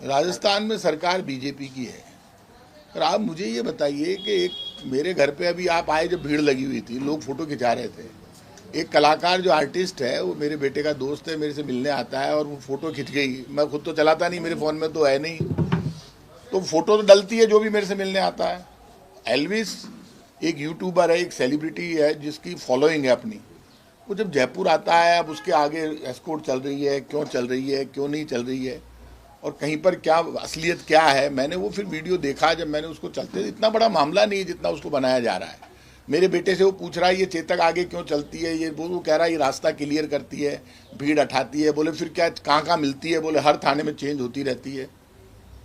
राजस्थान में सरकार बीजेपी की है। और आप मुझे ये बताइए कि एक मेरे घर पे अभी आप आए, जब भीड़ लगी हुई थी, लोग फोटो खिंचा रहे थे, एक कलाकार जो आर्टिस्ट है वो मेरे बेटे का दोस्त है, मेरे से मिलने आता है और वो फोटो खिंच गई। मैं खुद तो चलाता नहीं, मेरे फ़ोन में तो है नहीं, तो फोटो तो डलती है जो भी मेरे से मिलने आता है। एल्विस एक यूट्यूबर है, एक सेलिब्रिटी है जिसकी फॉलोइंग है अपनी। वो जब जयपुर आता है, अब उसके आगे एस्कॉर्ट चल रही है, क्यों चल रही है, क्यों नहीं चल रही है, और कहीं पर क्या असलियत क्या है। मैंने वो फिर वीडियो देखा, जब मैंने उसको चलते, इतना बड़ा मामला नहीं है जितना उसको बनाया जा रहा है। मेरे बेटे से वो पूछ रहा है ये चेतक आगे क्यों चलती है, ये वो कह रहा है ये रास्ता क्लियर करती है, भीड़ हटाती है। बोले फिर क्या कहाँ मिलती है, बोले हर थाने में चेंज होती रहती है।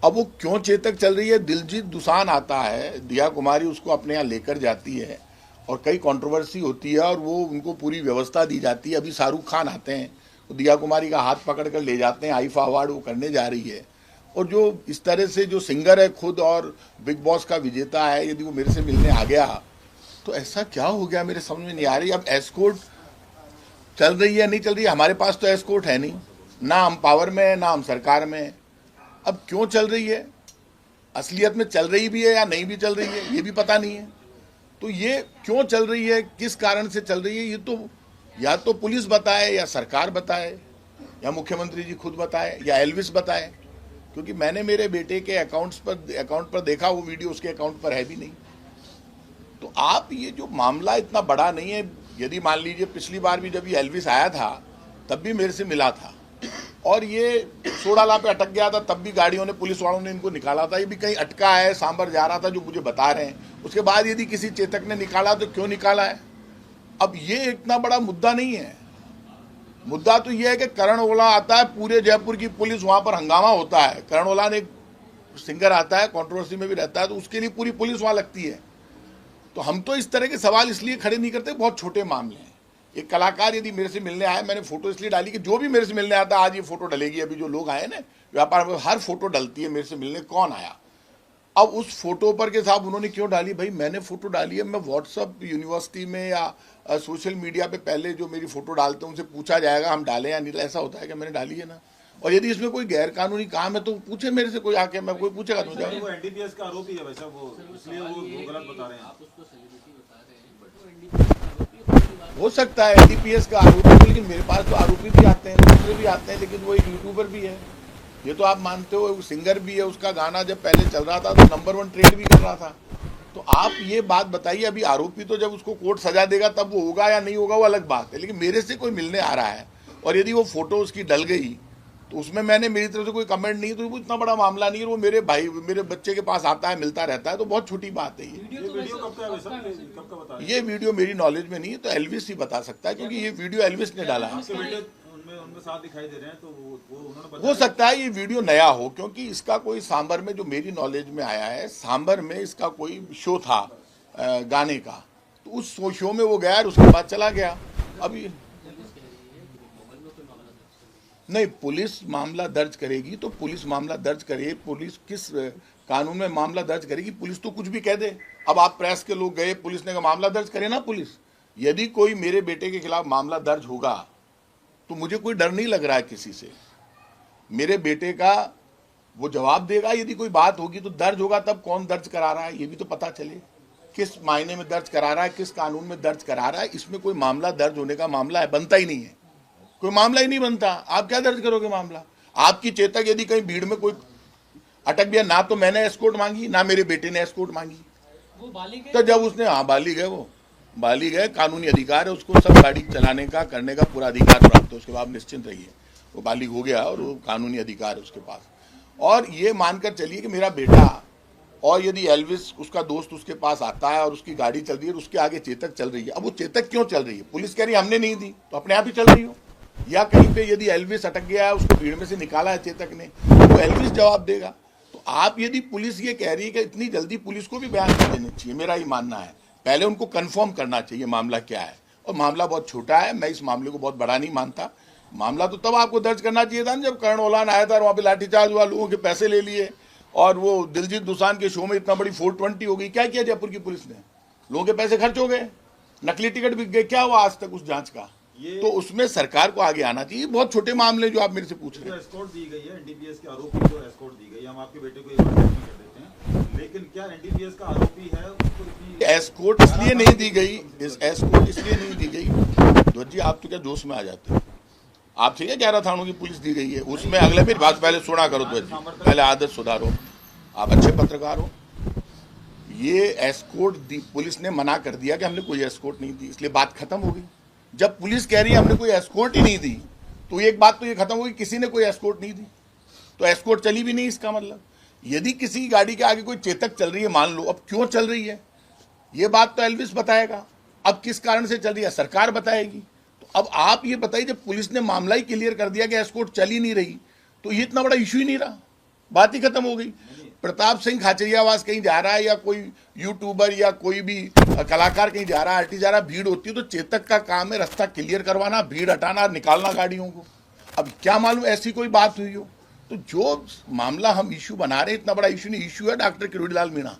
अब वो क्यों चेतक चल रही है, दिलजीत दोसांझ आता है, दिया कुमारी उसको अपने यहाँ लेकर जाती है और कई कंट्रोवर्सी होती है और वो उनको पूरी व्यवस्था दी जाती है। अभी शाहरुख खान आते हैं, वो दिया कुमारी का हाथ पकड़ कर ले जाते हैं, आईफा अवार्ड वो करने जा रही है। और जो इस तरह से जो सिंगर है खुद और बिग बॉस का विजेता है, यदि वो मेरे से मिलने आ गया तो ऐसा क्या हो गया, मेरे समझ में नहीं आ रही। अब एस्कॉर्ट चल रही है नहीं चल रही है, हमारे पास तो एस्कॉर्ट है नहीं, ना हम पावर में है ना हम सरकार में है। अब क्यों चल रही है, असलियत में चल रही भी है या नहीं भी चल रही है ये भी पता नहीं है। तो ये क्यों चल रही है, किस कारण से चल रही है, ये तो या तो पुलिस बताए या सरकार बताए या मुख्यमंत्री जी खुद बताए या एल्विस बताए। क्योंकि मैंने मेरे बेटे के अकाउंट पर देखा, वो वीडियो उसके अकाउंट पर है भी नहीं। तो आप ये जो मामला इतना बड़ा नहीं है। यदि मान लीजिए पिछली बार भी जब ये एल्विस आया था तब भी मेरे से मिला था और ये सोडाला पे अटक गया था, तब भी गाड़ियों ने, पुलिस वालों ने इनको निकाला था। ये भी कहीं अटका है, सांबर जा रहा था, जो मुझे बता रहे हैं। उसके बाद यदि किसी चेतक ने निकाला तो क्यों निकाला है। अब ये इतना बड़ा मुद्दा नहीं है। मुद्दा तो ये है कि करण ओला आता है, पूरे जयपुर की पुलिस वहां पर हंगामा होता है। करण ओला ने सिंगर आता है, कंट्रोवर्सी में भी रहता है, तो उसके लिए पूरी पुलिस वहां लगती है। तो हम तो इस तरह के सवाल इसलिए खड़े नहीं करते, बहुत छोटे मामले हैं। एक कलाकार यदि मेरे से मिलने आए, मैंने फोटो इसलिए डाली कि जो भी मेरे से मिलने आता, आज ये फोटो डलेगी, अभी जो लोग आए ना व्यापार में, हर फोटो डलती है मेरे से मिलने कौन आया। अब उस फोटो पर के साहब उन्होंने क्यों डाली, भाई मैंने फोटो डाली है, मैं व्हाट्सअप यूनिवर्सिटी में या सोशल मीडिया पे पहले जो मेरी फोटो डालते हैं उनसे पूछा जाएगा हम डालें या नहीं। ऐसा होता है कि मैंने डाली है ना। और यदि इसमें कोई गैर कानूनी काम है तो पूछे मेरे से, कोई आके, मैं कोई पूछेगा तो वो एनडीपीएस का आरोपी है वैसा, वो इसलिए वो गलत बता रहे हैं। हो सकता है एनडीपीएस का आरोपी, लेकिन मेरे पास तो आरोपी भी आते हैं, दूसरे भी आते हैं, लेकिन वो एक यूट्यूबर भी है, ये तो आप मानते हो, सिंगर भी है। उसका गाना जब पहले चल रहा था तो नंबर 1 ट्रेंड भी कर रहा था। तो आप ये बात बताइए, अभी आरोपी तो जब उसको कोर्ट सजा देगा तब वो होगा या नहीं होगा वो अलग बात है। लेकिन मेरे से कोई मिलने आ रहा है और यदि वो फोटो उसकी डल गई तो उसमें मैंने, मेरी तरफ से कोई कमेंट नहीं, तो वो इतना बड़ा मामला नहीं है। वो मेरे भाई, मेरे बच्चे के पास आता है, मिलता रहता है, तो बहुत छोटी बात है ये। ये वीडियो मेरी नॉलेज में नहीं है, तो एल्विस ही बता सकता है, क्योंकि ये वीडियो एल्विस ने डाला है। उनमें साथ दिखाई दे रहे हैं, तो वो उन्होंने हो सकता है ये वीडियो नया हो, क्योंकि इसका कोई सांबर में, जो मेरी नॉलेज में आया है, सांबर में इसका कोई शो था गाने का, तो उस शो में वो गया और उसके बाद चला गया। अभी नहीं, पुलिस मामला दर्ज करेगी तो पुलिस मामला दर्ज करे, पुलिस किस कानून में मामला दर्ज करेगी, पुलिस तो कुछ भी कह दे। अब आप प्रेस के लोग गए, पुलिस ने कहा मामला दर्ज करे ना पुलिस। यदि कोई मेरे बेटे के खिलाफ मामला दर्ज होगा तो मुझे कोई डर नहीं लग रहा है किसी से। मेरे बेटे का वो जवाब देगा, यदि कोई बात होगी तो दर्ज होगा, तब कौन दर्ज करा रहा है ये भी तो पता चले, किस मायने में दर्ज करा रहा है, किस कानून में दर्ज करा रहा है। इसमें कोई मामला दर्ज होने का मामला है, बनता ही नहीं है, कोई मामला ही नहीं बनता। आप क्या दर्ज करोगे मामला। आपकी चेतक यदि कहीं भीड़ में कोई अटक गया, ना तो मैंने एस्कॉर्ट मांगी ना मेरे बेटे ने एस्कॉर्ट मांगी, तो जब उसने, हाँ बाली गए, वो बाली गए, कानूनी अधिकार है उसको, सब गाड़ी चलाने का करने का पूरा अधिकार प्राप्त है, उसके बाद निश्चिंत रहिए, वो बालिग हो गया और वो कानूनी अधिकार है उसके पास। और ये मानकर चलिए कि मेरा बेटा, और यदि एल्विस उसका दोस्त उसके पास आता है और उसकी गाड़ी चल रही है, उसके आगे चेतक चल रही है। अब वो चेतक क्यों चल रही है, पुलिस कह रही है हमने नहीं दी, तो अपने आप ही चल रही हो। या कहीं पे यदि एल्विस अटक गया है, उसको भीड़ में से निकाला है चेतक ने, तो एल्विस जवाब देगा। तो आप यदि पुलिस ये कह रही है कि इतनी जल्दी, पुलिस को भी बयान कर देना चाहिए, मेरा ही मानना है। पहले उनको कंफर्म करना चाहिए मामला क्या है, और मामला बहुत छोटा है, मैं इस मामले को बहुत बड़ा नहीं मानता। मामला तो तब आपको दर्ज करना चाहिए था जब करण ओलान आया था, वहाँ पे लाठीचार्ज हुआ, लोगों के पैसे ले लिए, और वो दिलजीत दोसांझ के शो में इतना बड़ी 420 हो गई। क्या किया जयपुर की पुलिस ने, लोगों के पैसे खर्च हो गए, नकली टिकट बिक गए, क्या हुआ आज तक उस जांच का। ये तो उसमें सरकार को आगे आना चाहिए। बहुत छोटे मामले जो आप मेरे से पूछ रहे जो हैं। एस्कॉर्ट दी गई है एनडीपीएस के आरोपी जो एस्कॉर्ट दी गई, हम आपके बेटे को एक बार माफ कर देते हैं, लेकिन क्या एनडीपीएस का आरोपी है उसको इतनी एस्कॉर्ट इसलिए नहीं दी गई, एस्कॉर्ट इसलिए नहीं दी गई, ध्वज जी आप तो क्या जोश में आ जाते हो। आप ठीक है 11 थानों की पुलिस दी गई है, उसमें अगले मेरी बात पहले सुना करो ध्वज जी, पहले आदत सुधारो, आप अच्छे पत्रकार हो। ये एस्कॉर्ट दी, पुलिस ने मना कर दिया कि हमने कोई एस्कॉर्ट नहीं दी, इसलिए बात खत्म हो गई। जब पुलिस कह रही है हमने कोई एस्कॉर्ट ही नहीं दी, तो एक बात तो ये खत्म होगी किसी ने कोई एस्कॉर्ट नहीं दी, तो एस्कॉर्ट चली भी नहीं। इसका मतलब यदि किसी गाड़ी के आगे कोई चेतक चल रही है, मान लो, अब क्यों चल रही है ये बात तो एल्विस बताएगा, अब किस कारण से चल रही है सरकार बताएगी। तो अब आप ये बताइए, जब पुलिस ने मामला ही क्लियर कर दिया कि एस्कॉर्ट चल ही नहीं रही, तो ये इतना बड़ा इशू ही नहीं रहा, बात ही खत्म हो गई। प्रताप सिंह खाचरियावास कहीं जा रहा है या कोई यूट्यूबर या कोई भी कलाकार कहीं जा रहा है, आर्टिस्ट जा रहा है, भीड़ होती है तो चेतक का काम है रास्ता क्लियर करवाना, भीड़ हटाना, निकालना गाड़ियों को। अब क्या मालूम ऐसी कोई बात हुई हो। तो जो मामला हम इशू बना रहे हैं इतना बड़ा इशू नहीं, इशू है डॉक्टर किरोड़ीलाल मीणा।